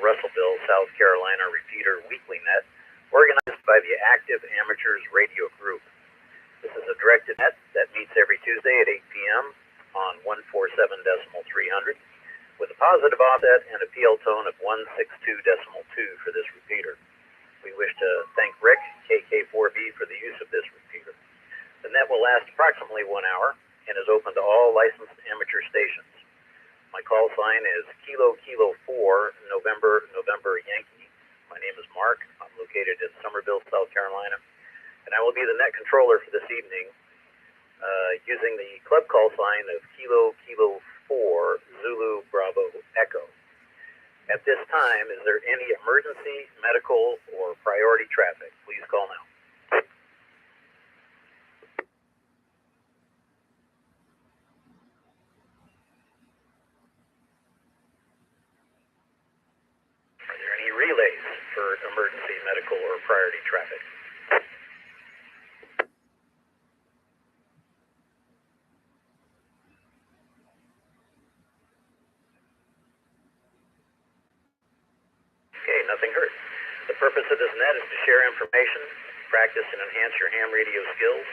Russellville, South Carolina repeater weekly net organized by the Active Amateurs Radio Group. This is a directed net that meets every Tuesday at 8 p.m. on 147.300 with a positive offset and a PL tone of 162.2 for this repeater. We wish to thank Rick, KK4B, for the use of this repeater. The net will last approximately 1 hour and is open to all licensed amateur stations. My call sign is Kilo 4, November Yankee. My name is Mark. I'm located in Summerville, South Carolina, and I will be the net controller for this evening using the club call sign of Kilo 4, Zulu Bravo Echo. At this time, is there any emergency, medical, or priority traffic? Please call now. Are there any relays for emergency, medical, or priority traffic? Okay, nothing heard. The purpose of this net is to share information, practice, and enhance your ham radio skills.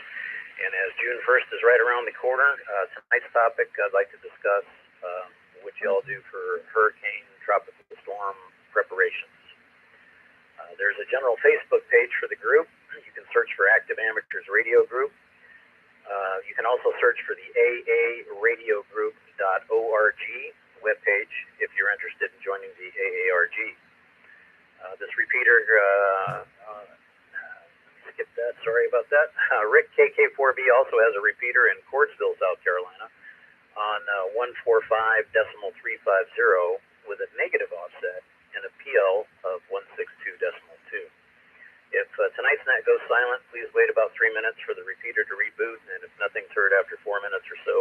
And as June 1st is right around the corner, tonight's topic I'd like to discuss what y'all do for hurricane, tropical storm preparations. There's a general Facebook page for the group. You can search for Active Amateurs Radio Group. You can also search for the AARadiogroup.org webpage if you're interested in joining the AARG. This repeater, skip that, sorry about that. Rick KK4B also has a repeater in Cordsville, South Carolina on 145.350 with a negative offset and a PL of 162.2. If tonight's net goes silent, please wait about 3 minutes for the repeater to reboot, and if nothing's heard after 4 minutes or so,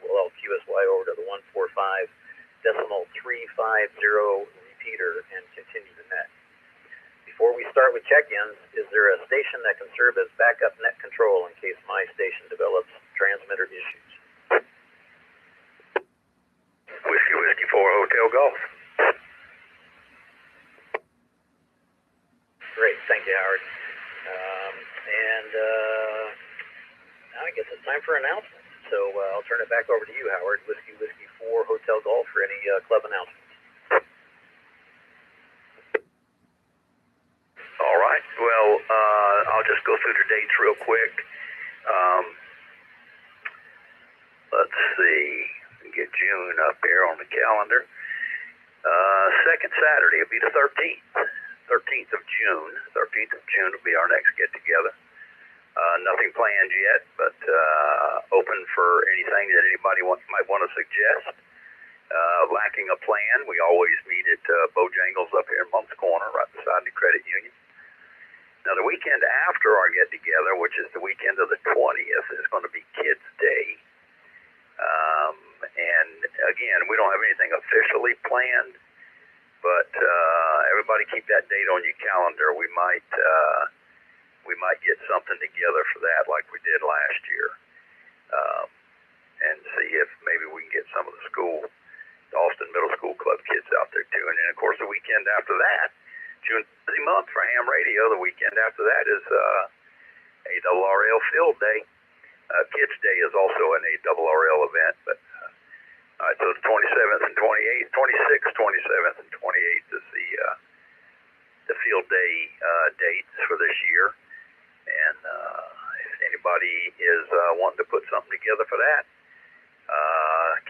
we'll QSY over to the 145.350 repeater and continue the net. Before we start with check-ins, is there a station that can serve as backup net control in case my station develops transmitter issues? Whiskey 4 Hotel Golf. Great, thank you, Howard. Now I guess it's time for announcements. So I'll turn it back over to you, Howard. Whiskey 4 Hotel Golf for any club announcements. All right. Well, I'll just go through the dates real quick. Let's see. Get June up here on the calendar. Second Saturday will be the 13th. 13th of June. 13th of June will be our next get-together. Nothing planned yet, but open for anything that anybody might want to suggest. Lacking a plan, we always meet at Bojangles up here in Monk's Corner, right beside the credit union. Now, the weekend after our get-together, which is the weekend of the 20th, is going to be Kids Day. And, again, we don't have anything officially planned, but everybody keep that date on your calendar. We might get something together for that like we did last year, and see if maybe we can get some of the Austin Middle School Club kids out there too. And then, of course, the weekend after that, June busy month for ham radio. The weekend after that is ARRL Field Day. Kids Day is also an ARRL event. But all right, so the 27th and 28th, 26th, 27th, and 28th is the Field Day dates for this year. And if anybody is wanting to put something together for that,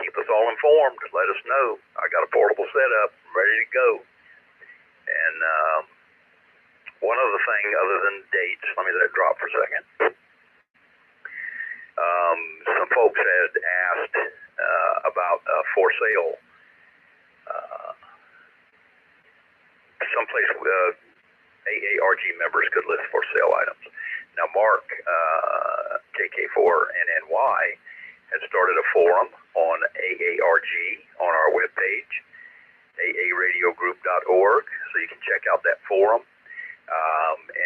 keep us all informed. Let us know. I got a portable setup, ready to go. And one other thing, other than dates, let me let it drop for a second. Some folks had asked about for sale, someplace AARG members could list for sale items. Now, Mark, KK4 and NY, had started a forum on AARG on our webpage, AARadiogroup.org, so you can check out that forum.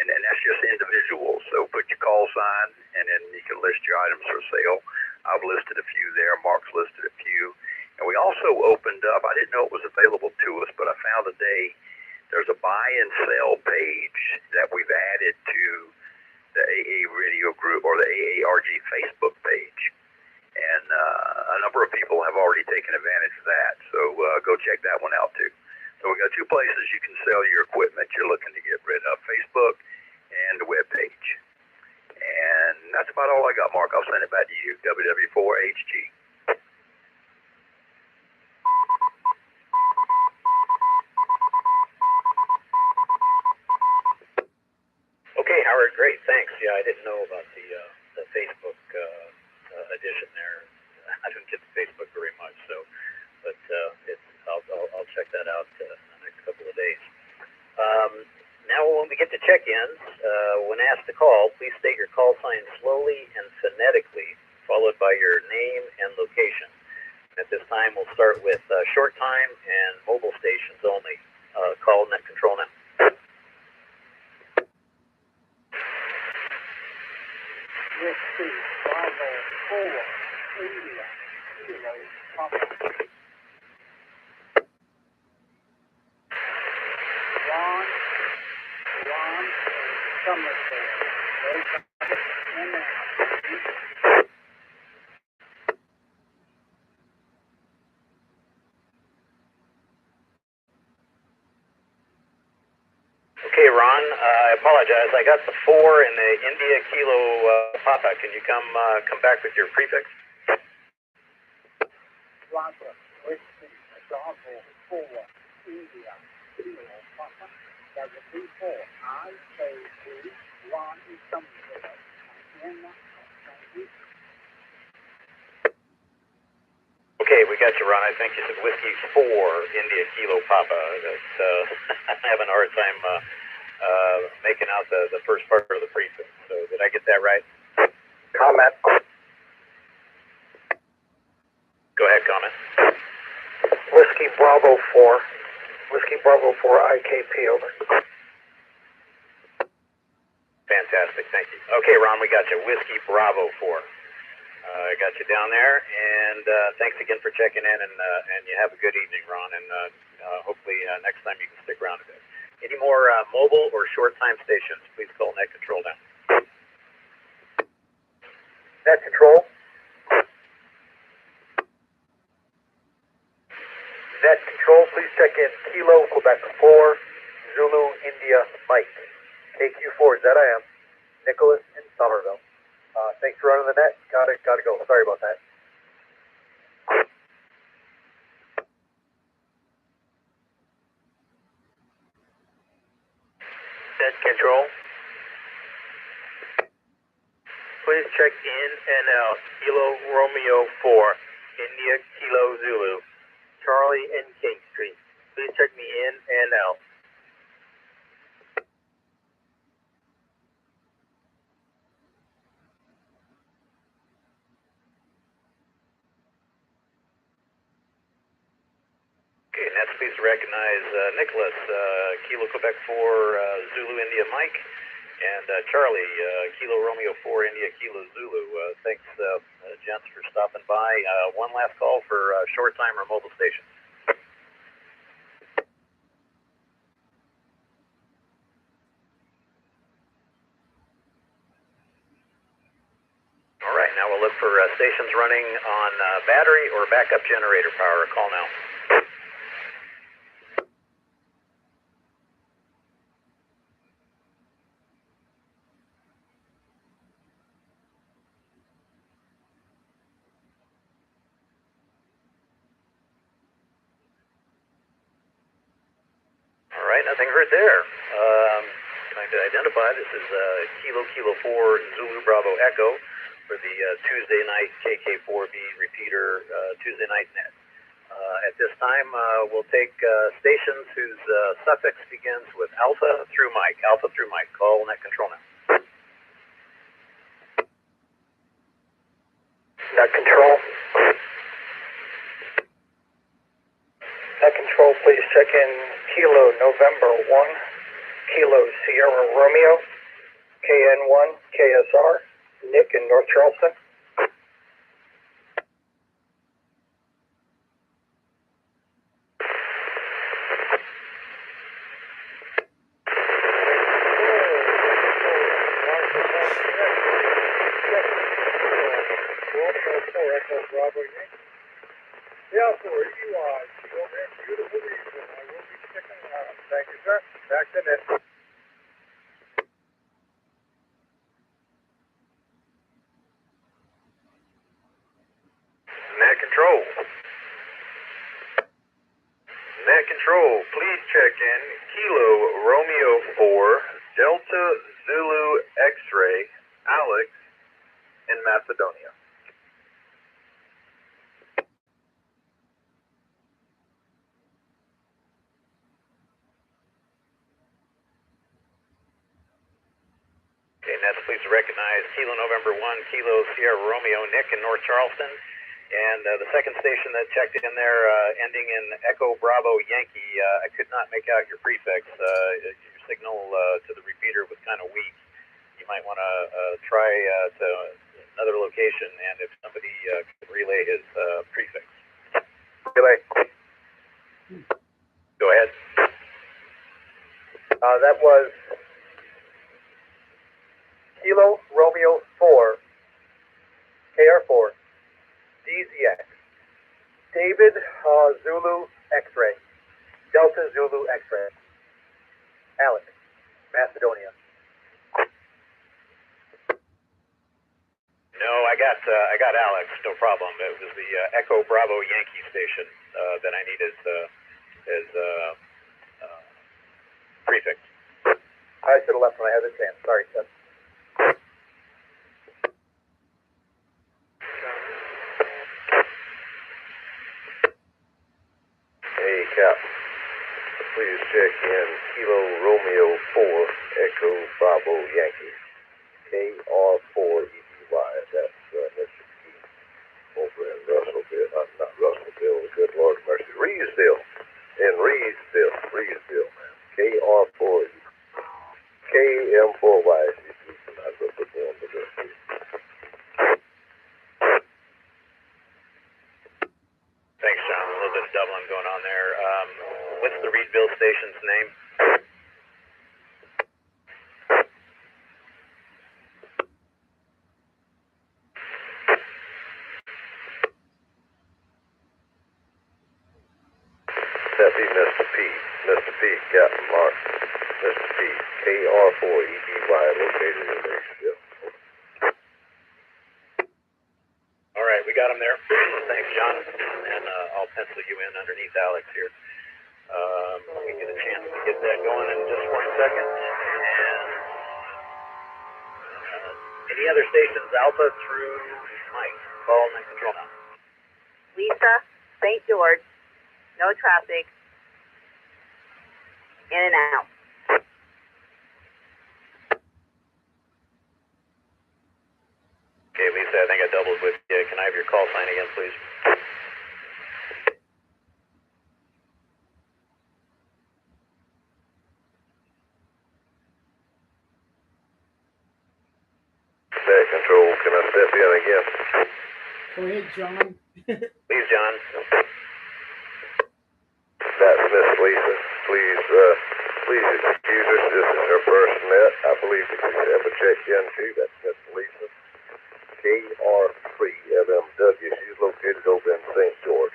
And that's just individuals, so put your call sign, and then you can list your items for sale. I've listed a few there. Mark's listed a few. And we also opened up, I didn't know it was available to go check that one out too. So we got two places you can sell your equipment you're looking to get rid of: Facebook and the web page. And that's about all I got, Mark. I'll send it back to you. WW4HG. Okay, Howard, great, thanks. Yeah, I didn't know about the Facebook edition there. I don't get to Facebook very much, so, but I'll check that out in the next couple of days. Now when we get to check-ins, when asked to call, please state your call sign slowly and phonetically, followed by your name and location. At this time, we'll start with short time and mobile stations only. Call net control now. Whiskey Bravo 4 India Kilo Papa. Ron Somerville. Okay, Ron, I apologize. I got the 4 in the India Kilo Papa. Can you come back with your prefix? Bravo Whiskey Bravo 4 India Kilo Papa. That would be 4 IKP Ron Somerville. Okay, we got you, Ron. I think you said Whiskey 4 India Kilo Papa. That's, I'm having a hard time making out the first part of the prefix. So did I get that right? Comment. Go ahead, comment. Whiskey Bravo 4. Whiskey Bravo 4 IKP, over. Fantastic, thank you. Okay, Ron, we got you. Whiskey Bravo 4. I got you down there, and thanks again for checking in, and you have a good evening, Ron, and hopefully next time you can stick around a bit. Any more mobile or short time stations, please call net control now. Net control. Net control, please check in Kilo Quebec 4 Zulu India Mike. KQ4, is that I am. Nicholas in Somerville. Thanks for running the net. Gotta go. Sorry about that. Net control. Please check in and out. Kilo Romeo 4 India Kilo Zulu. Charlie in King Street. Please check me in and out. Okay, next please recognize Nicholas, Kilo Quebec 4 Zulu India Mike, and Charlie, Kilo Romeo 4 India Kilo Zulu. Thanks, gents, for stopping by. One last call for short time or mobile stations. All right, now we'll look for stations running on battery or backup generator power. Call now. All right, nothing heard there. Trying to identify, this is Kilo 4 Zulu Bravo Echo for the Tuesday night KK4B repeater Tuesday night net. At this time, we'll take stations whose suffix begins with Alpha through Mike. Alpha through Mike. Call net control now. Net control. Net control, please check in Kilo November 1, Kilo Sierra Romeo, KN1 KSR, Nick in North Charleston. Bravo, yeah, so are you over there? Finish. Net control. Net control, please check in Kilo Romeo 4 Delta Zulu X-ray Alex in Macedonia. Okay, Nets, please recognize Kilo November 1, Kilo Sierra Romeo, Nick in North Charleston. And the second station that checked in there, ending in Echo Bravo Yankee, I could not make out your prefix. Your signal to the repeater was kind of weak. You might want to try to another location, and if somebody could relay his prefix. Relay. Go ahead. That was Kilo Romeo 4, KR4, DZX, David Zulu X-ray, Delta Zulu X-ray, Alex, Macedonia. No, I got Alex, no problem. It was the Echo Bravo Yankee station that I need as prefix. I should have left when I had the chance. Sorry, Seth. Hey, Cap. Please check in Kilo Romeo 4 Echo Bravo Yankee. KR4BE-R. That's Mr. Keith over in Russellville. Not Russellville, good Lord mercy. Reedsville. In Reedsville, man. KR4. KM4Y. I'm going to put me on the list here. Thanks, John. A little bit of doubling going on there. What's the Reedville station's name? That'd be Mr. P. Mr. P. Captain Mark. Mr. P. KR4BE-R located in Reedsville. All right, we got him there. Thanks, John. And I'll pencil you in underneath Alex here. We get a chance to get that going in just 1 second. And any other stations, Alpha through Mike. Call and control now. Lisa, St. George, no traffic, in and out. Okay, Lisa, I think I doubled with you. Can I have your call sign again, please? Net control, can I step in again? Go ahead, John. Please, John. That's Miss Lisa. Please excuse us. This is her first net. I believe that she's ever checked in too. That's Miss Lisa. KR3LMW. She's located over in St. George.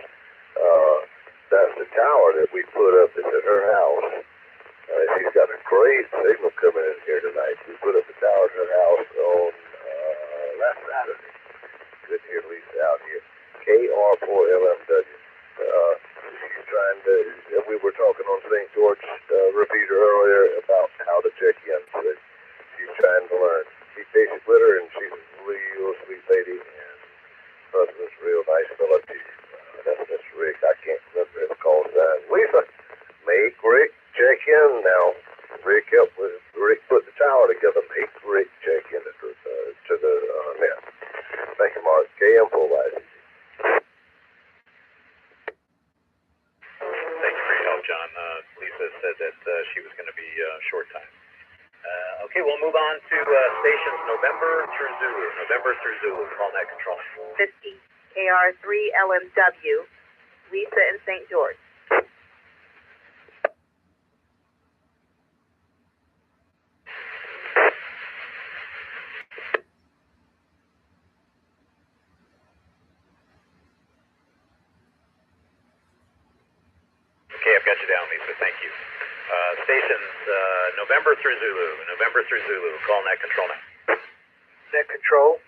That's the tower that we put up at her house. She's got a great signal coming in here tonight. We put up the tower at her house on last Saturday. Good to hear Lisa out here. KR4LMW. She's trying to, we were talking on St. George repeater earlier about how to check in. So she's trying to learn. Be patient with her, and she's a real sweet lady, and husband's a real nice fella too. That's Mr. Rick. I can't remember his call sign. Lisa, make Rick check in now. Rick put the tower together. Make Rick check in to the net. Thank you, Mark. KM4Y. Thank you for your help, John. Lisa said that she was going to be short time. Okay, we'll move on to stations November through Zulu. November through Zulu. Call net control. 50, KR3LMW, Lisa in St. George. Okay, I've got you down, Lisa. Thank you. Stations November through Zulu. Call net control now. Net control.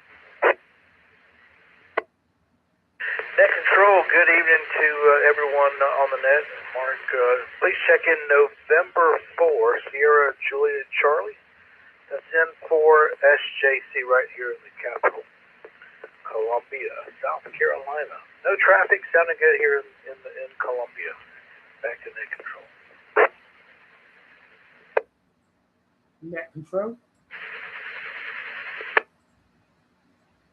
Net control, good evening to everyone on the net. Mark, please check in November 4, Sierra Juliet Charlie. That's N4 SJC right here in the capital, Columbia, South Carolina. No traffic, sounding good here in Columbia. Back to net control. Net control.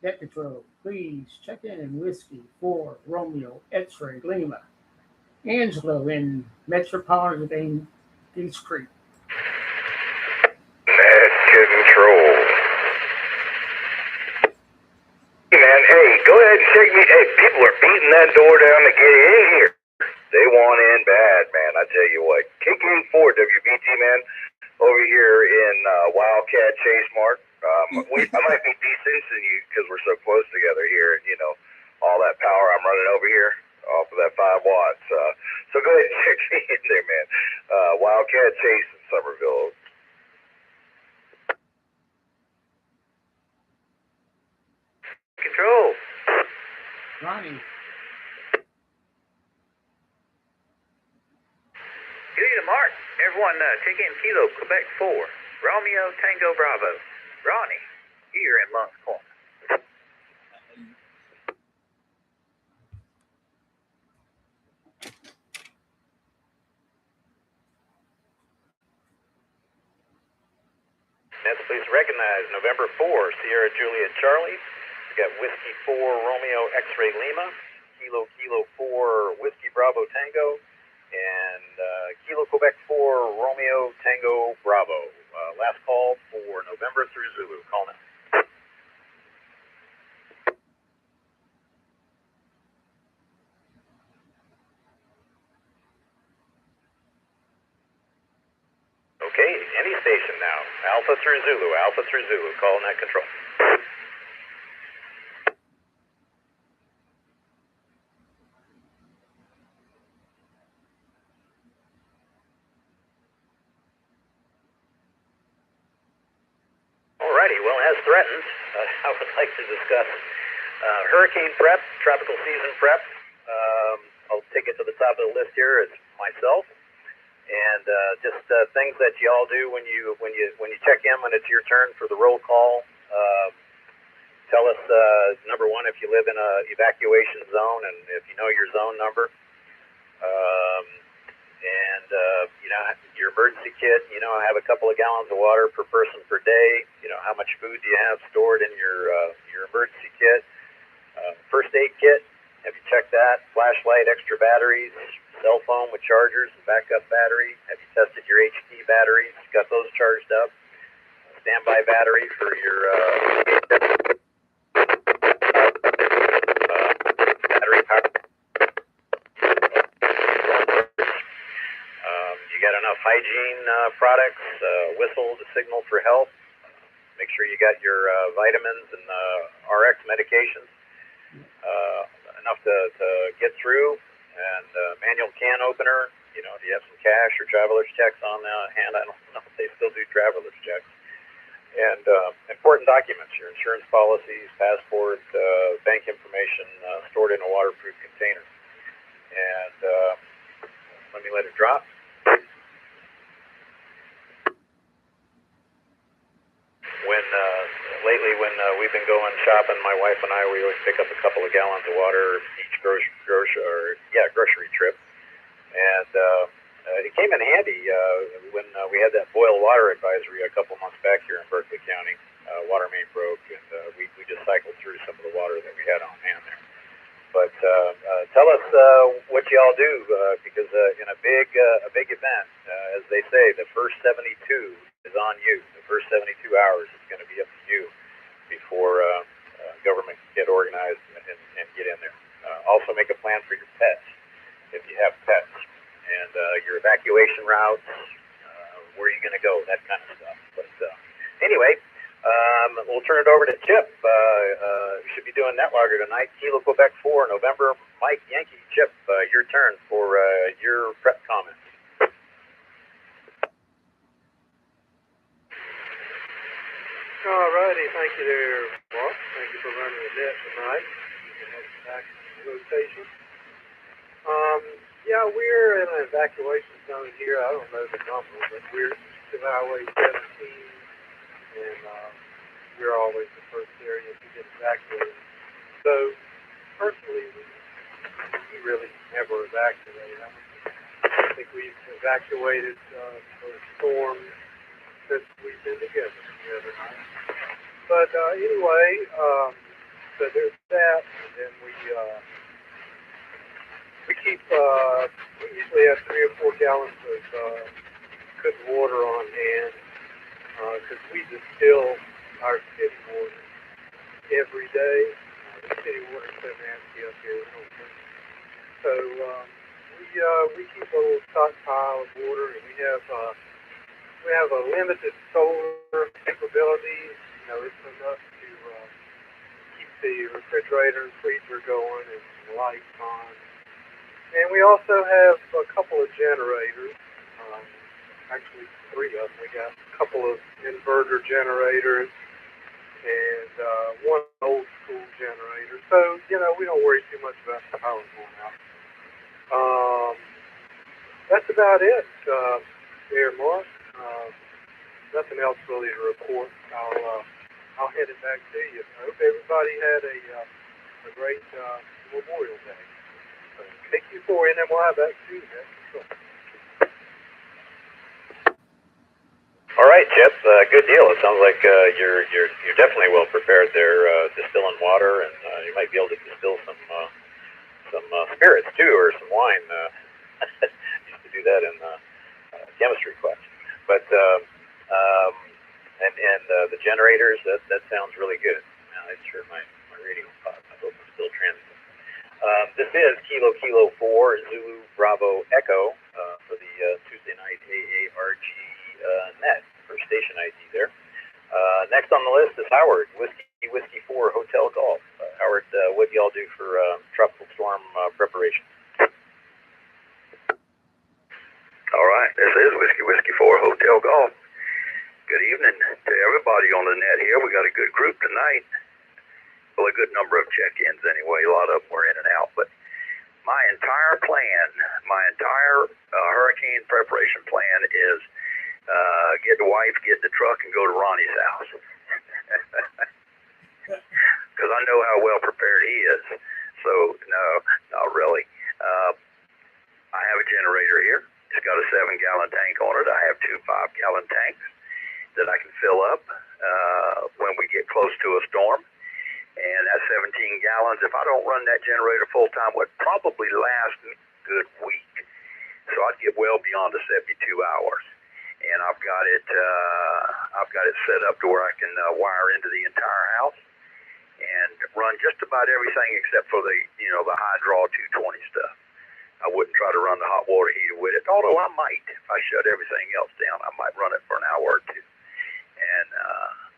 Net control, please check in Whiskey 4 Romeo X-Ray Lima. Angelo in Metropolitan Goose Creek. Net control. Hey man, hey, go ahead and check me. Hey, people are beating that door down to get in here. They want in bad, man. I tell you what. KK4BE-R, man, over here in Wildcat Chase, Mark. I might be distancing you because we're so close together here, and you know all that power I'm running over here off of that 5 watts. So go ahead and check me in there, man. Wildcat Chase in Somerville. Control. Ronnie. Good evening, Mark. Everyone, check in Kilo, Quebec 4, Romeo Tango Bravo. Ronnie, here in Monk's Corner. Nets, please recognize November 4, Sierra Juliet Charlie. We got Whiskey 4 Romeo X-Ray Lima, Kilo 4 Whiskey Bravo Tango, and Kilo Quebec 4 Romeo Tango Bravo. Last call for November through Zulu. Call now. Okay, any station now. Alpha through Zulu. Call net control. Alrighty, well, as threatened, I would like to discuss hurricane prep, tropical season prep. I'll take it to the top of the list here. It's myself, and just things that you all do when you check in when it's your turn for the roll call. Tell us number one if you live in a evacuation zone and if you know your zone number. You know, your emergency kit, you know, have a couple of gallons of water per person per day. You know, how much food do you have stored in your emergency kit? First aid kit, have you checked that? Flashlight, extra batteries, cell phone with chargers and backup battery. Have you tested your HD batteries? Got those charged up? Standby battery for your battery power. You got enough hygiene products, whistle to signal for help. Make sure you got your vitamins and RX medications, enough to get through, and manual can opener. You know, do you have some cash or traveler's checks on hand? I don't know if they still do traveler's checks. And important documents, your insurance policies, passport, bank information stored in a waterproof container. And let me let it drop. Lately when we've been going shopping, my wife and I, we always pick up a couple of gallons of water each grocery trip. And it came in handy when we had that boil water advisory a couple months back here in Berkeley County. Water main broke, and we just cycled through some of the water that we had on hand there. But tell us what you all do, because in a big event, as they say, the first 72 is on you. The first 72 hours is going to be up to you before government can get organized and get in there. Also make a plan for your pets, if you have pets, and your evacuation routes, where are you going to go, that kind of stuff. But anyway, we'll turn it over to Chip. We should be doing NetLogger tonight. Kilo Quebec 4, November, Mike Yankee. Chip, your turn for your prep comments. All righty, thank you there, Mark. Thank you for running the net tonight. You can have it back in rotation. Yeah, we're in an evacuation zone here. I don't know the number, but we're to Highway 17, and we're always the first area to get evacuated. So, personally, we really never evacuate. I think we've evacuated for a storm since we've been together the other night. But anyway, so there's that, and then we keep, we usually have 3 or 4 gallons of good water on hand, because we distill our city water every day. The city water is so nasty up here. So we keep a little stockpile of water, and we have a limited solar capabilities. You know, it's enough to keep the refrigerator and freezer going and the lights on. And we also have a couple of generators, actually 3 of them. We got a couple of inverter generators and one old school generator. So, you know, we don't worry too much about the power going out. That's about it there, Mark. Nothing else really to report. I'll hand it back to you. I hope everybody had a great Memorial Day. Thank you for it, and then we'll have back to you. All right, Chip. Good deal. It sounds like you're definitely well prepared there, distilling water, and you might be able to distill some spirits too, or some wine. Used to do that in chemistry class. But and the generators, that sounds really good. I just heard my radio pop. I hope it's still transmitting. This is Kilo 4 Zulu Bravo Echo for the Tuesday night AARG net for station ID there. Next on the list is Howard, Whiskey 4 Hotel Golf. Howard, what do y'all do for tropical storm preparation? All right, this is Whiskey 4 Hotel Golf. Good evening to everybody on the net here. We got a good group tonight. Well, a good number of check-ins anyway. A lot of them were in and out. But my entire plan, my entire hurricane preparation plan is get the wife, get the truck, and go to Ronnie's house. Because I know how well prepared he is. So, no, not really. I have a generator here. It's got a 7-gallon tank on it. I have 2 5-gallon tanks that I can fill up when we get close to a storm. And that 17 gallons, if I don't run that generator full time, would probably last me a good week. So I'd get well beyond the 72 hours. And I've got it set up to where I can wire into the entire house and run just about everything except for the high draw 220 stuff. I wouldn't try to run the hot water heater with it, although I might. If I shut everything else down, I might run it for an hour or two. And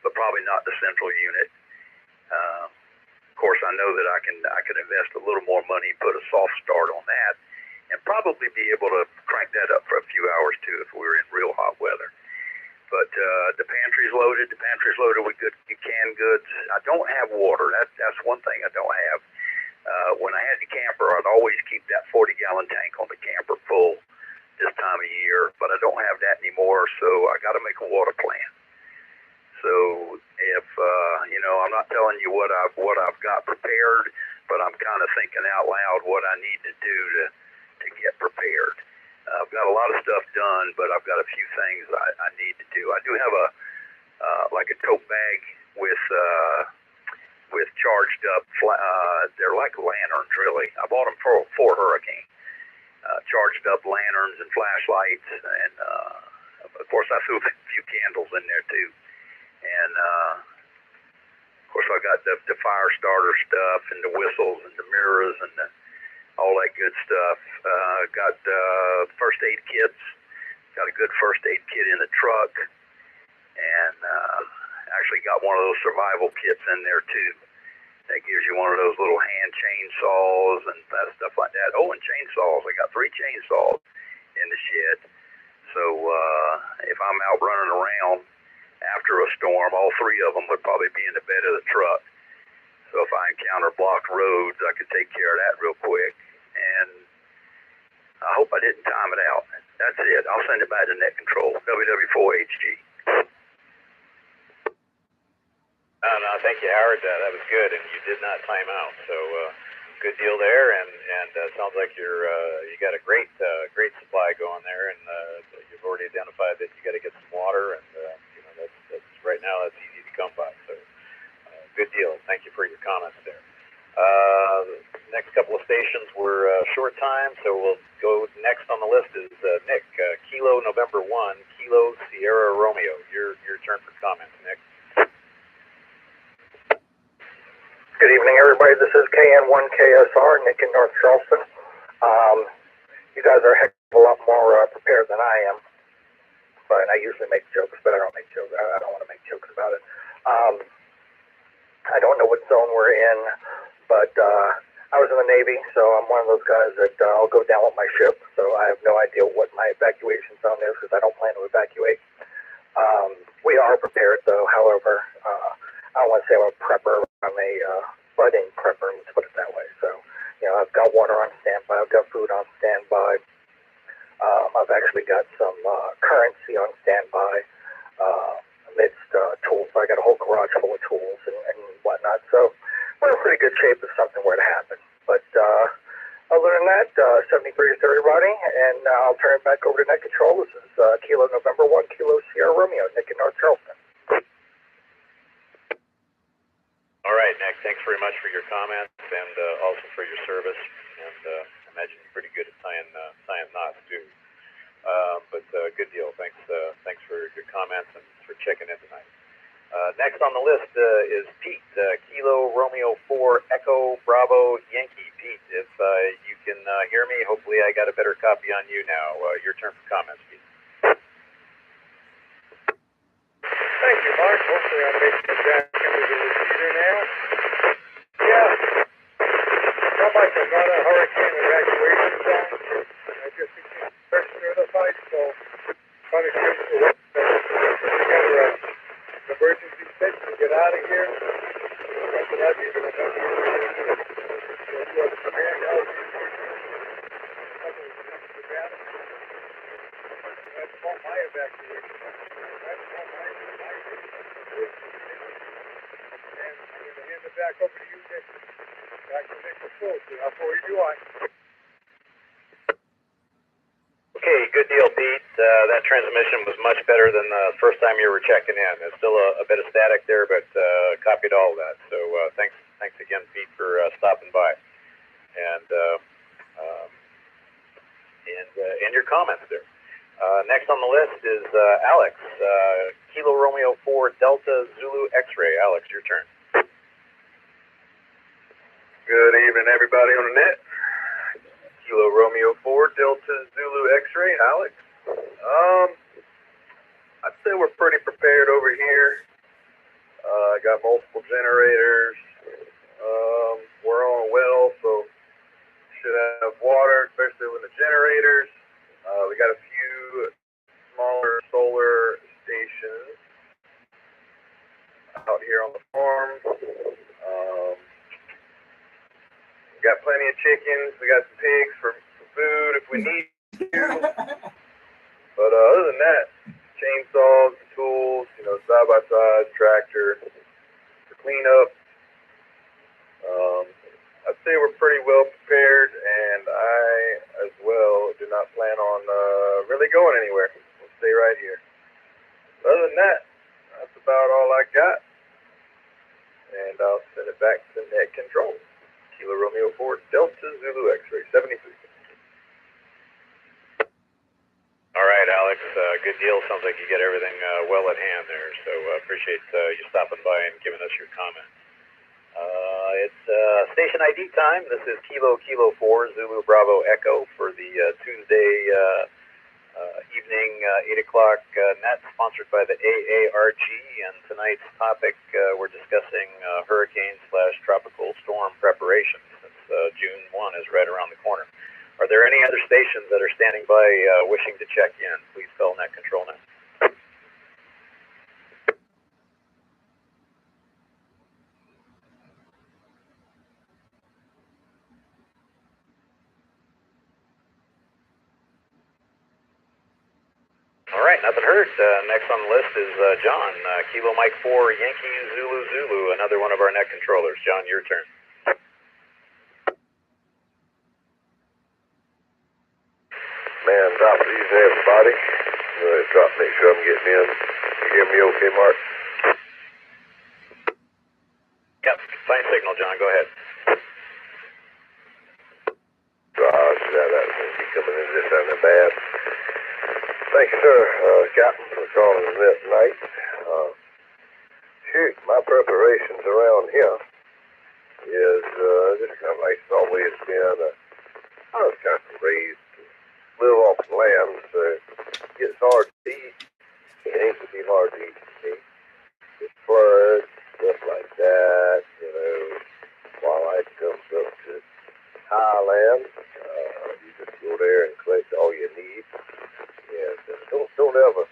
but probably not the central unit. Of course, I know that I can invest a little more money, put a soft start on that, and probably be able to crank that up for a few hours too if we were in real hot weather. But the pantry's loaded. The pantry's loaded with good canned goods. I don't have water. That's one thing I don't have. When I had the camper, I'd always keep that 40-gallon tank on the camper full this time of year, but I don't have that anymore, so I got to make a water plan. So if I'm not telling you what I've got prepared, but I'm kind of thinking out loud what I need to do to get prepared. I've got a lot of stuff done, but I've got a few things I need to do. I do have a tote bag with charged up. They're like lanterns, really. I bought them for hurricane. Charged up lanterns and flashlights, and of course I threw a few candles in there too. And of course I got the fire starter stuff and the whistles and the mirrors and all that good stuff. Got first aid kits. Got a good first aid kit in the truck, and actually got one of those survival kits in there too. That gives you one of those little hand chainsaws and that stuff like that. Oh, and chainsaws. I got 3 chainsaws in the shed. So if I'm out running around after a storm, all three of them would probably be in the bed of the truck. So if I encounter blocked roads, I could take care of that real quick. And I hope I didn't time it out. That's it. I'll send it back to net control, WW4HG. No, thank you, Howard. That was good, and you did not time out. So good deal there, and sounds like you got a great supply going there, and you've already identified that you got to get some water, and that's right now that's easy to come by. So good deal. Thank you for your comments there. Next couple of stations were short time, so we'll go next on the list is Nick, Kilo November 1, Kilo Sierra Romeo. Your turn for comments, Nick. Good evening, everybody. This is KN1KSR, Nick in North Charleston. You guys are a heck of a lot more prepared than I am, but I usually make jokes, but I don't make jokes. I don't want to make jokes about it. I don't know what zone we're in, but I was in the Navy, so I'm one of those guys that I'll go down with my ship, so I have no idea what my evacuation zone is because I don't plan to evacuate. We are prepared, though. However, I don't want to say I'm a prepper. I'm a budding prepper, let's put it that way. So, I've got water on standby. I've got food on standby. I've actually got some currency on standby amidst tools. So I got a whole garage full of tools and whatnot. So we're in pretty good shape if something were to happen. But other than that, 73 to everybody, and I'll turn it back over to net control. This is Kilo November 1, Kilo Sierra Romeo, Nick in North Charleston. All right, Nick, thanks very much for your comments and also for your service. And I imagine you're pretty good at tying knots, too. But good deal. Thanks for your comments and for checking in tonight. Next on the list is Pete, Kilo Romeo 4 Echo Bravo Yankee. Pete, if you can hear me, hopefully I got a better copy on you now. Your turn for comments, Pete. Thank you, Mark. Hopefully I'm making it back into the receiver now. Yeah. Not much. I'm not a hurricane evacuation zone. I just became fresh certified, so trying to get to it. Together an emergency fix to get out of here. After that, you're going to have to do a command out here. That's not my evacuation. That's not my and I'm going to hand it back over to you, Nick. Back to Nick Control. How far you are? Okay, good deal, Pete. That transmission was much better than the first time you were checking in. There's still a bit of static there, but copied all of that. So thanks again, Pete, for stopping by and your comments there. Next on the list is Alex, Kilo Romeo 4 Delta Zulu X-Ray. Alex, your turn. Good evening, everybody on the net. Kilo Romeo 4 Delta Zulu X-Ray, Alex. I'd say we're pretty prepared over here. Got multiple generators. We're on a well, so should have water, especially with the generators. We got a few smaller solar stations out here on the farm. We got plenty of chickens. We got some pigs for food if we need to. But other than that, chainsaws, tools, side-by-side, tractor, for cleanup. I'd say we're pretty well prepared, and I, as well, do not plan on really going anywhere. We'll stay right here. Other than that, that's about all I got. And I'll send it back to net control. Kilo Romeo 4 Delta Zulu X-Ray 73. All right, Alex, good deal. Sounds like you get everything well at hand there. So appreciate you stopping by and giving us your comment. It's station ID time. This is Kilo 4 Zulu Bravo Echo for the Tuesday evening 8 o'clock net, sponsored by the AARG. And tonight's topic, we're discussing hurricane/tropical storm preparation, since June 1 is right around the corner. Are there any other stations that are standing by wishing to check in? Please call net control now. right, nothing heard. Next on the list is John, Kilo Mike 4, Yankee Zulu Zulu, another one of our net controllers. John, your turn. Man, top of the evening, everybody. Drop, make sure I'm getting in. You hear me okay, Mark? Yep, fine signal, John. Go ahead. Gosh, that seems to be coming in this sounding bad. Thank you, sir, Captain, for calling us that night. Shoot, my preparations around here is just kind of like it's always been. I was kind of raised to live off the land, so it's hard to eat. It ain't to be hard to eat to me. It floods, stuff like that, while I comes up to highland, you just go there and collect all you need. And don't ever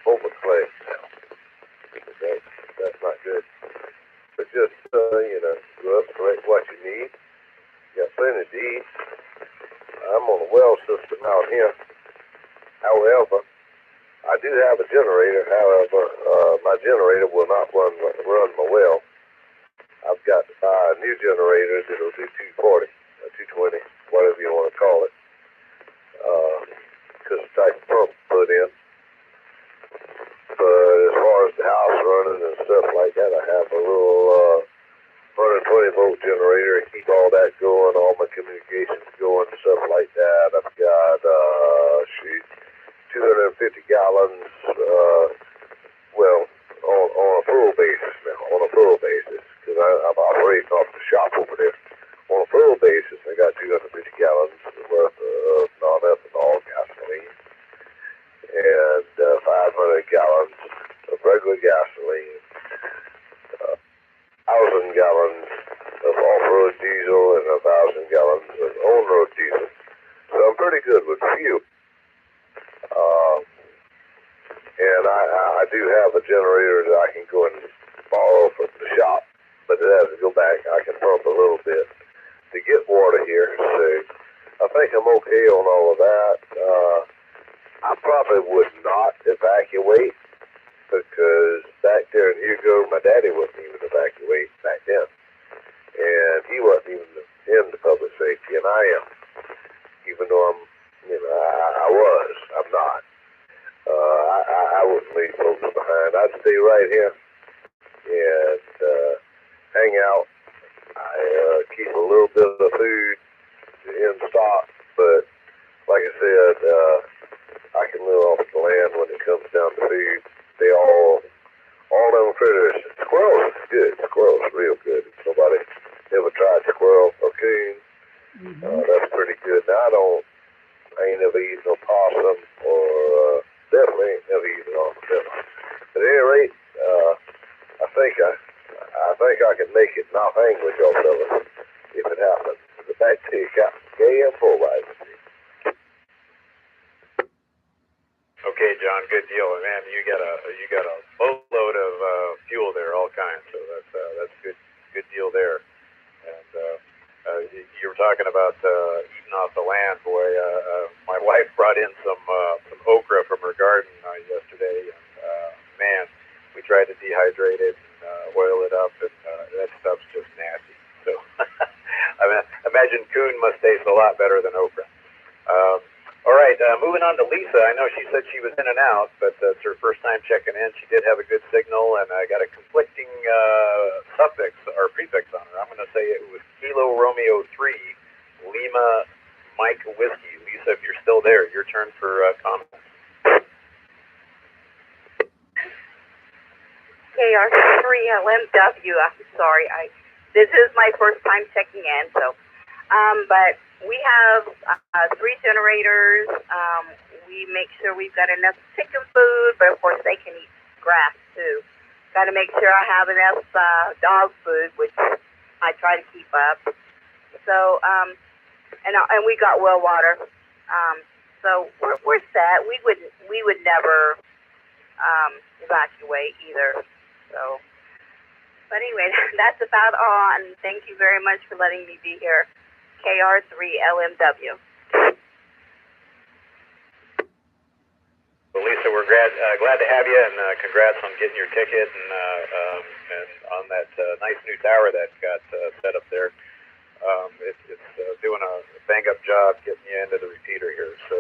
overcollect now. That's not good. But just, go up, collect what you need. You got plenty to eat. I'm on a well system out here. However, I do have a generator. However, my generator will not run my well. I've got to buy a new generator that'll do 240, 220, whatever you want to call it. Because the type of pump put in. But as far as the house running and stuff like that, I have a little 120 volt generator to keep all that going, all my communications going, and stuff like that. I've got 250 gallons. On a full basis now. On a full basis, because I'm operating off the shop over there. On a full basis, I got 250 gallons worth of non-ethanol gasoline and 500 gallons of regular gasoline, 1,000 gallons of off-road diesel, and 1,000 gallons of on-road diesel. So I'm pretty good with fuel. And I do have a generator that I can go and borrow from the shop, but it has to go back. I can pump a little bit to get water here, so I think I'm okay on all of that. I probably would not evacuate, because back there in Hugo, my daddy wouldn't even evacuate back then, and he wasn't even in the public safety, and I am, even though I'm not. I wouldn't leave folks behind. I'd stay right here and hang out. I keep a little bit of food in stock, but like I said, I can live off the land when it comes down to food. They all them critters. Squirrels is good. Squirrels is real good. If nobody ever tried squirrel or coon, that's pretty good. Now I ain't never eaten no possum or definitely ain't never eaten armadillo. At any rate, I think I can make it not hang with y'all fellas if it happens. The back to you, Captain KK4BE-R. Okay, John, good deal. Man, you got a boatload of fuel there, all kinds. So that's good deal there. And you were talking about eating off the land, boy. My wife brought in some okra from her garden yesterday, and man, we tried to dehydrate it and oil it up, and that stuff's just nasty. So I mean, imagine coon must taste a lot better than okra. All right, moving on to Lisa. I know she said she was in and out, but it's her first time checking in. She did have a good signal, and I got a conflicting suffix or prefix on her. I'm going to say it was Kilo Romeo 3, Lima Mike Whiskey. Lisa, if you're still there, your turn for comment. KR3LMW. I'm sorry. This is my first time checking in, so but we have 3 generators. We make sure we've got enough chicken food, but of course they can eat grass too. Got to make sure I have enough dog food, which I try to keep up. So and we got well water. So we're set. We would never evacuate either. So, but anyway, that's about all. And thank you very much for letting me be here. KR3LMW. So glad to have you, and congrats on getting your ticket and on that nice new tower that got set up there. It's doing a bang-up job getting you into the repeater here. So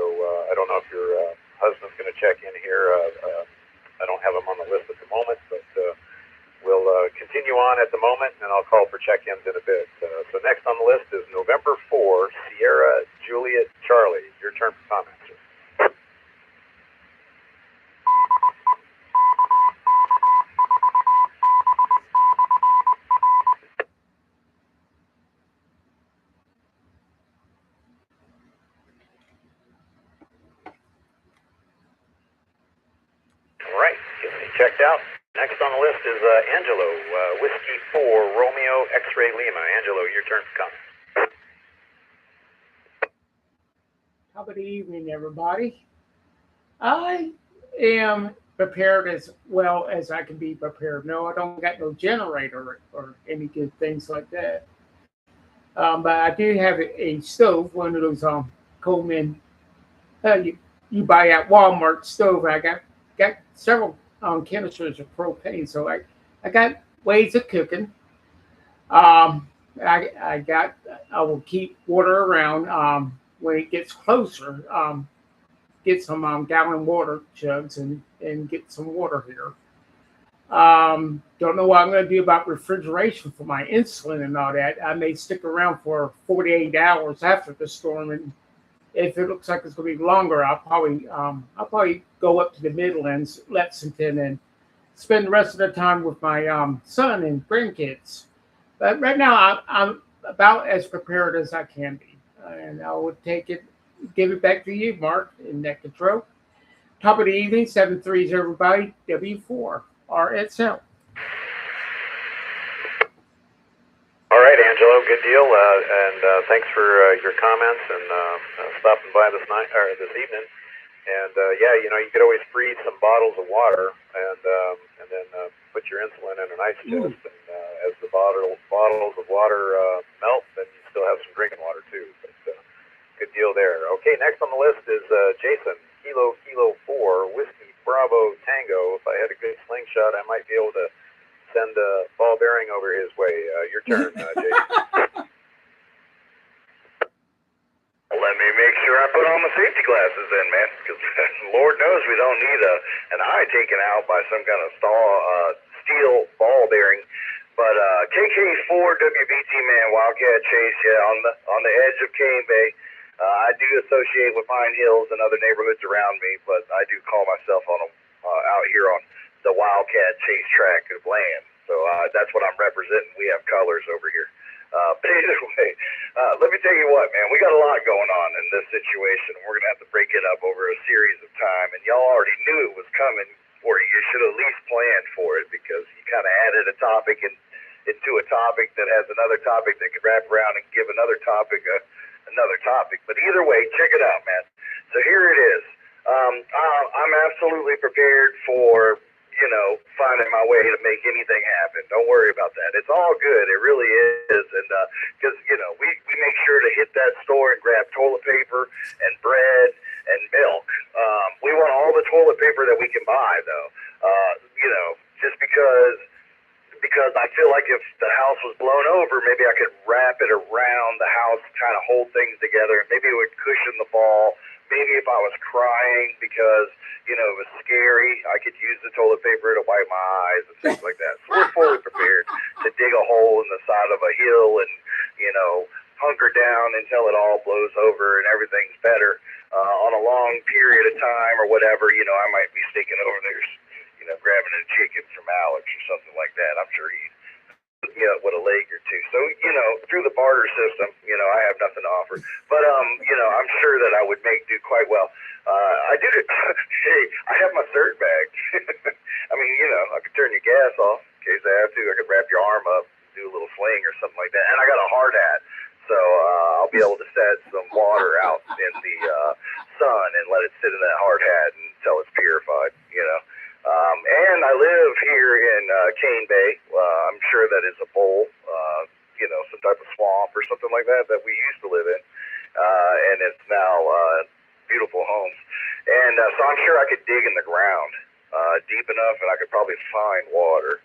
I don't know if your husband's going to check in here. I don't have him on the list at the moment, but we'll continue on at the moment, and I'll call for check-ins in a bit. So next on the list is November 4, Sierra Juliet Charlie. Your turn for comments, sir. All right, get me checked out. Next on the list is Angelo, Whiskey 4, Romeo, X-Ray Lima. Angelo, your turn for comments. How about the evening, everybody? I am prepared as well as I can be prepared. No, I don't got no generator or any good things like that. But I do have a stove, one of those Coleman you buy at Walmart stove. I got several canisters of propane, so I got ways of cooking. I will keep water around when it gets closer. Get some gallon water jugs and get some water here. Don't know what I'm going to do about refrigeration for my insulin and all that. I may stick around for 48 hours after the storm, and if it looks like it's going to be longer, I'll probably go up to the Midlands, Lexington, and spend the rest of the time with my son and grandkids. But right now, I'm about as prepared as I can be, and I will give it back to you, Mark, in that control. Top of the evening, 7-3s, everybody. W4 RSL. All right, Angelo, good deal, and thanks for your comments and stopping by this evening. And yeah, you could always freeze some bottles of water and then put your insulin in an ice chest. And as the bottles of water melt, then you still have some drinking water too. But good deal there. Okay, next on the list is Jason, Kilo 4, Whiskey Bravo Tango. If I had a good slingshot, I might be able to send a ball bearing over his way. Your turn, Jason. Let me make sure I put on my safety glasses then, man, because Lord knows we don't need an eye taken out by some kind of steel ball bearing. But KK4BE-R, man, Wildcat Chase, yeah, on the edge of Cane Bay. I do associate with Pine Hills and other neighborhoods around me, but I do call myself out here on the Wildcat Chase tract of land. So that's what I'm representing. We have colors over here. But either way, let me tell you what, man, we got a lot going on in this situation. We're going to have to break it up over a series of time, and y'all already knew it was coming for you. You should have at least planned for it, because you kind of added a topic into a topic that has another topic that could wrap around and give another topic another topic. But either way, check it out, man. So here it is. I'm absolutely prepared for finding my way to make anything happen. Don't worry about that. It's all good. It really is. And because we make sure to hit that store and grab toilet paper and bread and milk. We want all the toilet paper that we can buy, though. Just because I feel like if the house was blown over, maybe I could wrap it around the house to kind of hold things together. Maybe it would cushion the fall. Maybe if I was crying because it was scary, I could use the toilet paper to wipe my eyes and things like that. So we're fully prepared to dig a hole in the side of a hill and, hunker down until it all blows over and everyth's better. On a long period of time or whatever, I might be sneaking over there, grabbing a chicken from Alex or something like that. I'm sure he'd hook me up with a leg or two. So, through the barter system, I have nothing to offer. But, I'm sure that I would do quite well. I did it. Hey, I have my cert bag. I mean, I could turn your gas off in case I have to. I could wrap your arm up, do a little sling or something like that. And I got a hard hat. So I'll be able to set some water out in the sun and let it sit in that hard hat until it's purified, And I live here in Cane Bay. I'm sure that is a bowl, some type of swamp or something like that we used to live in. And it's now beautiful homes. And so I'm sure I could dig in the ground deep enough, and I could probably find water.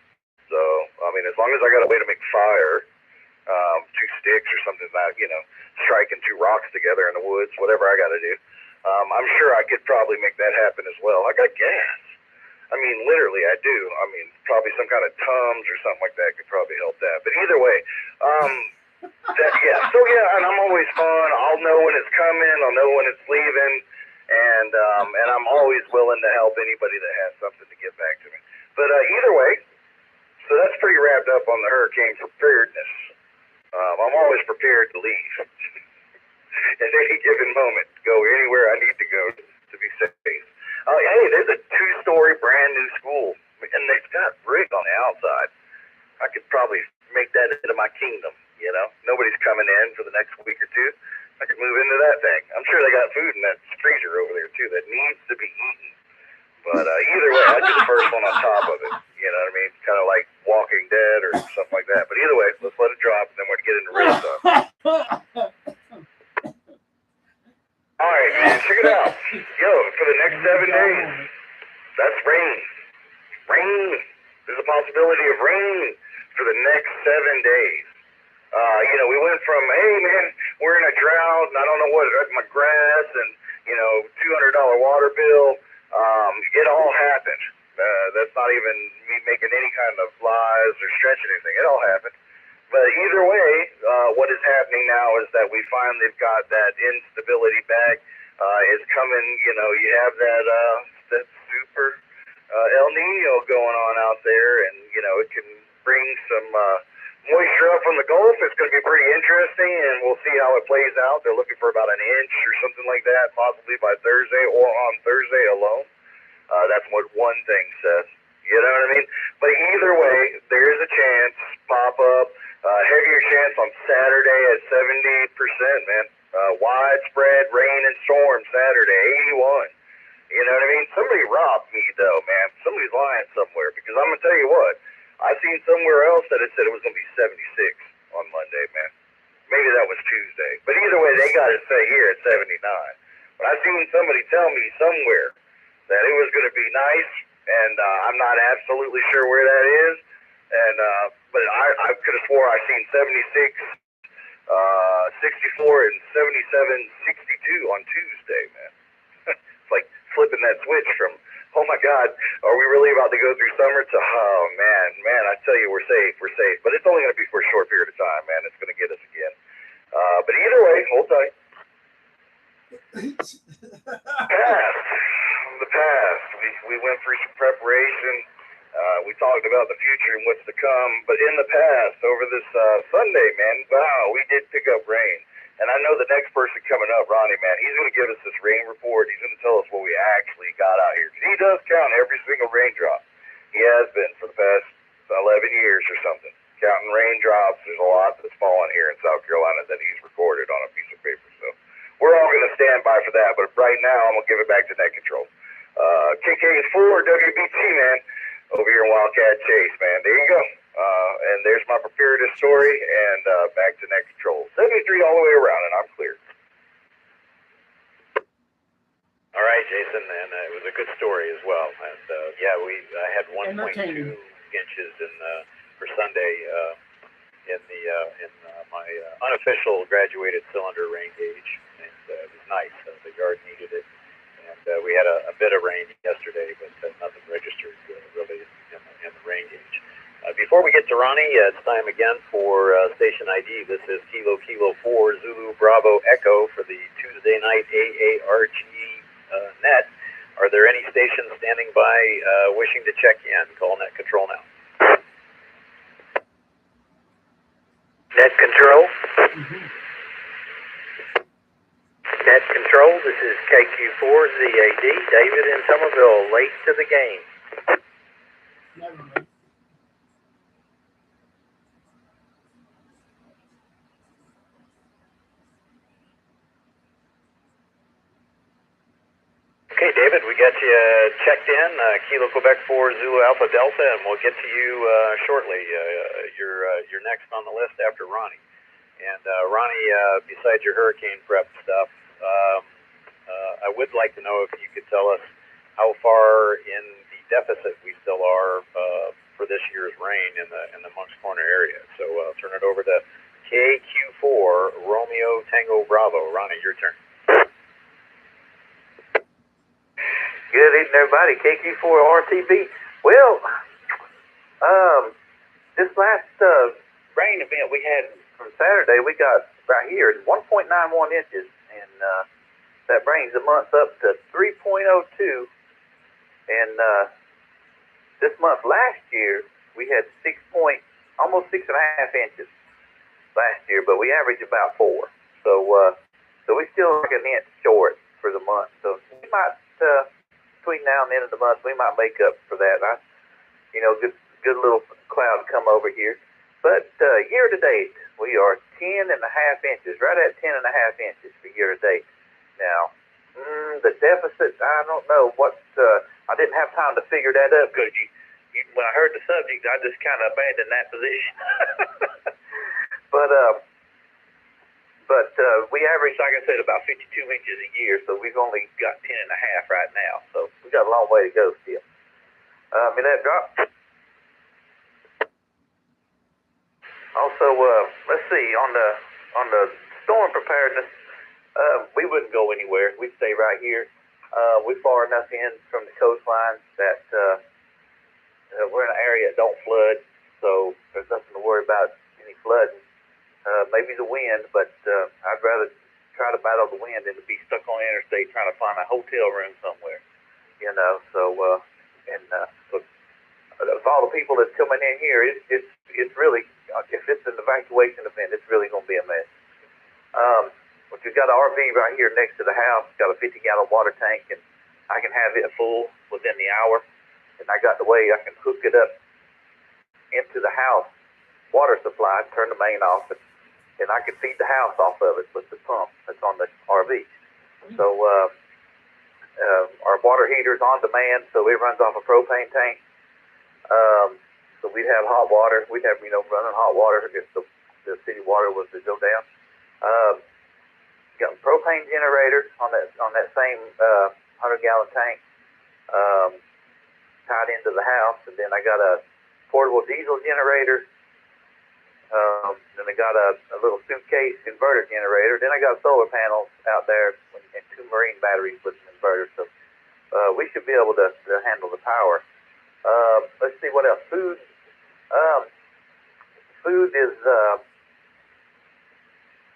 So, I mean, as long as I got a way to make fire, 2 sticks or something like, striking 2 rocks together in the woods, whatever I got to do, I'm sure I could probably make that happen as well. I got gas. I mean, literally, I do. I mean, probably some kind of Tums or something like that could probably help that. But either way, yeah. So yeah, and I'm always fun. I'll know when it's coming. I'll know when it's leaving, and I'm always willing to help anybody that has something to give back to me. But either way, so that's pretty wrapped up on the hurricane preparedness. I'm always prepared to leave at any given moment, go anywhere I need to go to be safe. Hey, there's a 2-story brand new school, and they've got brick on the outside. I could probably make that into my kingdom, Nobody's coming in for the next week or 2. I could move into that thing. I'm sure they got food in that freezer over there, too, that needs to be eaten. But either way, I'd be the first one on top of it. You know what I mean? Kind of like Walking Dead or something like that. But either way, let's let it drop, and then we're going to get into real stuff. All right, man, check it out. Yo, for the next 7 days, that's rain. Rain. There's a possibility of rain for the next 7 days. We went from, hey, man, we're in a drought, and I don't know what, my grass, and, $200 water bill. It all happened. That's not even me making any kind of lies or stretching anything. It all happened. But either way, what is happening now is that we finally got that instability back. It's coming, you have that super El Nino going on out there, and, it can bring some moisture up from the Gulf. It's going to be pretty interesting, and we'll see how it plays out. They're looking for about 1 inch or something like that, possibly by Thursday or on Thursday alone. That's what one thing says. You know what I mean? But either way, there is a chance pop up. Heavier chance on Saturday at 70%, man. Widespread rain and storm Saturday, 81. You know what I mean? Somebody robbed me, though, man. Somebody's lying somewhere, because I'm going to tell you what. I seen somewhere else that it said it was going to be 76 on Monday, man. Maybe that was Tuesday. But either way, they got it set here at 79. But I seen somebody tell me somewhere that it was going to be nice, and I'm not absolutely sure where that is. And but I could have swore I seen 76, 64, and 77, 62 on Tuesday, man. It's like flipping that switch from, oh my God, are we really about to go through summer to, oh man, I tell you, we're safe. But it's only going to be for a short period of time, man. It's going to get us again. But either way, hold tight. The past. We went through some preparation. We talked about the future and what's to come. But in the past, over this Sunday, man, wow, we did pick up rain. And I know the next person coming up, Ronnie, man, he's going to give us this rain report. He's going to tell us what we actually got out here. He does count every single raindrop. He has been for the past 11 years or something. Counting raindrops. There's a lot that's fallen here in South Carolina that he's recorded on a piece of paper. So we're all going to stand by for that. But right now, I'm going to give it back to Net Control. KK4BE-R, man, over here in Wildcat Chase, man. There you go. And there's my preparedness story, and back to Net Control. 73 all the way around, and I'm clear. All right, Jason, and it was a good story as well. And yeah, I had 1.2 inches for Sunday in my unofficial graduated cylinder rain gauge, and it was nice. The yard needed it, and we had a bit of rain yesterday, but nothing registered really in the rain gauge. Before we get to Ronnie, it's time again for station ID. This is Kilo 4 Zulu Bravo Echo for the Tuesday night AARG net. Are there any stations standing by wishing to check in? Call Net Control now. Net Control. Net Control, this is KQ4ZAD, David in Somerville, late to the game. Never mind. Okay, David, we got you checked in, Kilo Quebec 4 Zulu Alpha Delta, and we'll get to you shortly. You're next on the list after Ronnie. And Ronnie, besides your hurricane prep stuff, I would like to know if you could tell us how far in the deficit we still are for this year's rain in the Moncks Corner area. So I'll turn it over to KQ4 Romeo Tango Bravo. Ronnie, your turn. Good evening, everybody. KQ4RTB. Well, this last rain event we had from Saturday, we got right here 1.91 inches, and that brings the month up to 3.02. And this month last year, we had almost 6.5 inches last year, but we averaged about 4. So we still like an inch short for the month. So we might, between now and the end of the month, we might make up for that. Good little cloud come over here. But year to date, we are 10.5 inches, right at 10.5 inches for year to date. Now, the deficit, I don't know what. I didn't have time to figure that up because when I heard the subject, I just kind of abandoned that position. But we average, like I said, about 52 inches a year, so we've only got 10.5 right now. So we got a long way to go still. That drop. Also, let's see, on the storm preparedness, we wouldn't go anywhere. We'd stay right here. We're far enough in from the coastline that we're in an area that don't flood, so there's nothing to worry about any flooding. Maybe the wind, but I'd rather try to battle the wind than to be stuck on the interstate trying to find a hotel room somewhere. So with all the people that's coming in here, it's really, if it's an evacuation event, it's really going to be a mess. But we've got an RV right here next to the house. It's got a 50-gallon water tank, and I can have it full within the hour. And I got the way I can hook it up into the house water supply, turn the main off, and I can feed the house off of it with the pump that's on the RV. So our water heater's on demand, so it runs off a propane tank. So we'd have hot water. We'd have, running hot water if the city water was to go down. Got a propane generator on that same 100-gallon tank tied into the house, and then I got a portable diesel generator. Then I got a little suitcase inverter generator. Then I got solar panels out there and 2 marine batteries with an inverter. So we should be able to handle the power. Let's see what else. Food. Food is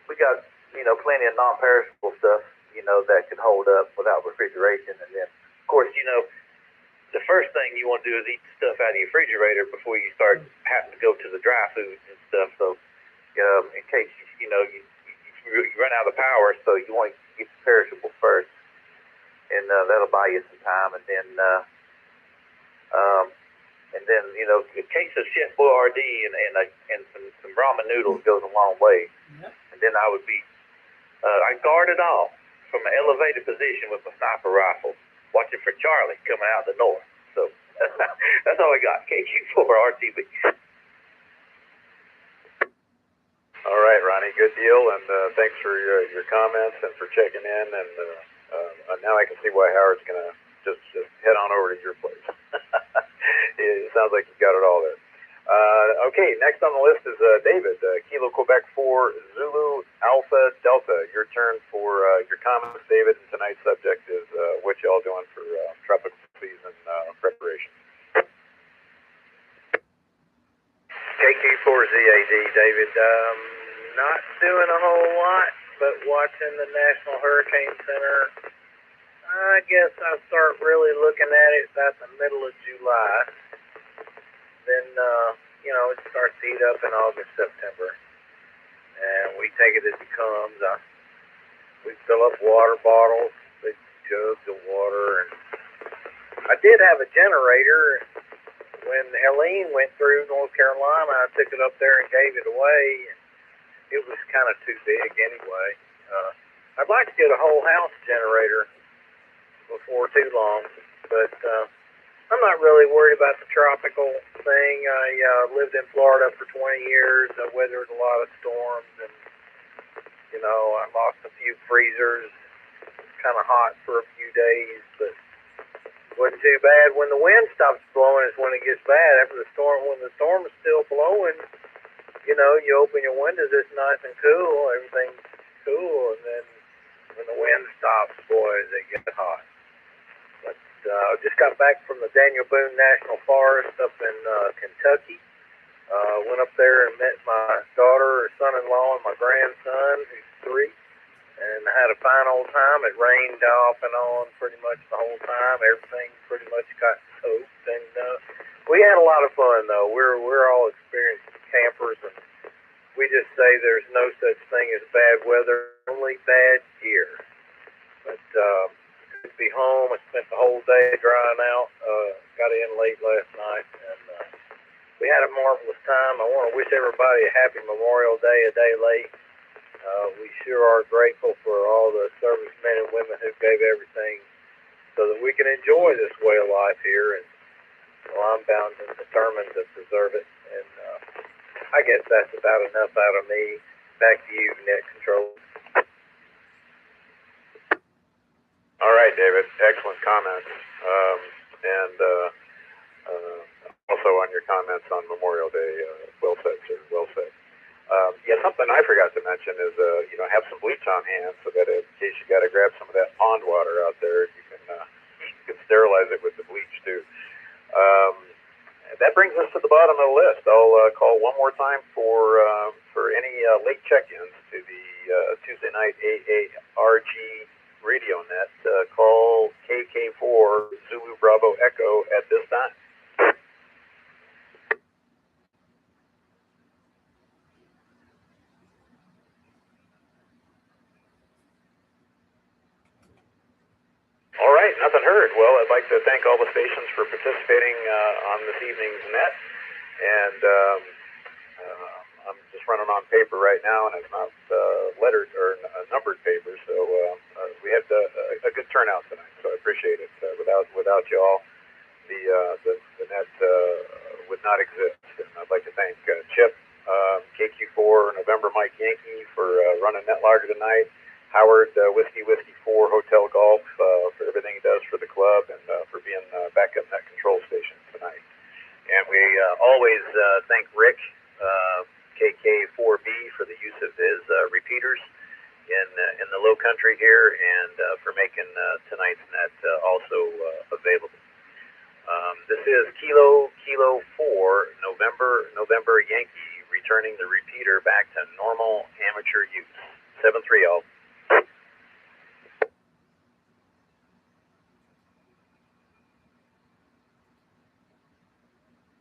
we got plenty of non-perishable stuff that can hold up without refrigeration. And then of course the first thing you want to do is eat stuff out of your refrigerator before you start having to go to the dry foods and stuff. So in case you run out of power, so you want to get the perishable first, and that'll buy you some time. And then a case of Chef Boyardee and some ramen noodles goes a long way. Yep. And then I would be I guard it all from an elevated position with my sniper rifle, watching for Charlie coming out of the north. So that's all I got. KQ4RTB. All right, Ronnie, good deal, and thanks for your comments and for checking in. And now I can see why Howard's going to just head on over to your place. It sounds like you've got it all there. Okay, next on the list is David, Kilo Quebec 4 Zulu Alpha Delta. Your turn for your comments, David, and tonight's subject is what y'all doing for tropical season preparation. KQ4ZAD, David. Not doing a whole lot, but watching the National Hurricane Center. I guess I'll start really looking at it about the middle of July. Then, it starts to heat up in August, September. And we take it as it comes. We fill up water bottles, big jugs of water. And I did have a generator. When Helene went through North Carolina, I took it up there and gave it away. And it was kind of too big anyway. I'd like to get a whole house generator before too long, but I'm not really worried about the tropical thing. I lived in Florida for 20 years. I weathered a lot of storms, and I lost a few freezers. kind of hot for a few days, but wasn't too bad. When the wind stops blowing is when it gets bad. After the storm, when the storm is still blowing, you know, you open your windows, it's nice and cool, everything's cool, and then when the wind stops, boys, it gets hot. But just got back from the Daniel Boone National Forest up in Kentucky. Went up there and met my daughter, her son-in-law, and my grandson, who's 3, and had a fine old time. It rained off and on pretty much the whole time. Everything pretty much got soaked, and we had a lot of fun though. We're all experienced campers, and we just say there's no such thing as bad weather, only bad gear. But good to be home. I spent the whole day drying out. Got in late last night, and we had a marvelous time. I want to wish everybody a happy Memorial Day, a day late. We sure are grateful for all the servicemen and women who gave everything so that we can enjoy this way of life here. And well, I'm bound and determined to preserve it. And I guess that's about enough out of me. Back to you, Net Control. All right, David. Excellent comments. Also on your comments on Memorial Day, well said, sir. Well said. Yeah, something I forgot to mention is, have some bleach on hand so that in case you got to grab some of that pond water out there, you can sterilize it with the bleach too. That brings us to the bottom of the list. I'll call one more time for any late check-ins to the Tuesday night AARG radio net. Call KK4 Zulu Bravo Echo at this time. All right, nothing heard. Well, I'd like to thank all the stations for participating on this evening's net. And I'm just running on paper right now, and it's not lettered or numbered paper. So we had a good turnout tonight, so I appreciate it. Without y'all, the net would not exist. And I'd like to thank Chip, KQ4 November Mike Yankee for running net larger tonight. Howard, Whiskey 4 Hotel Golf, for everything he does for the club and for being backup net control station tonight. And we always thank Rick, KK4B, for the use of his repeaters in the low country here, and for making tonight's net also available. This is Kilo 4 November Yankee, returning the repeater back to normal amateur use. 7-3 all.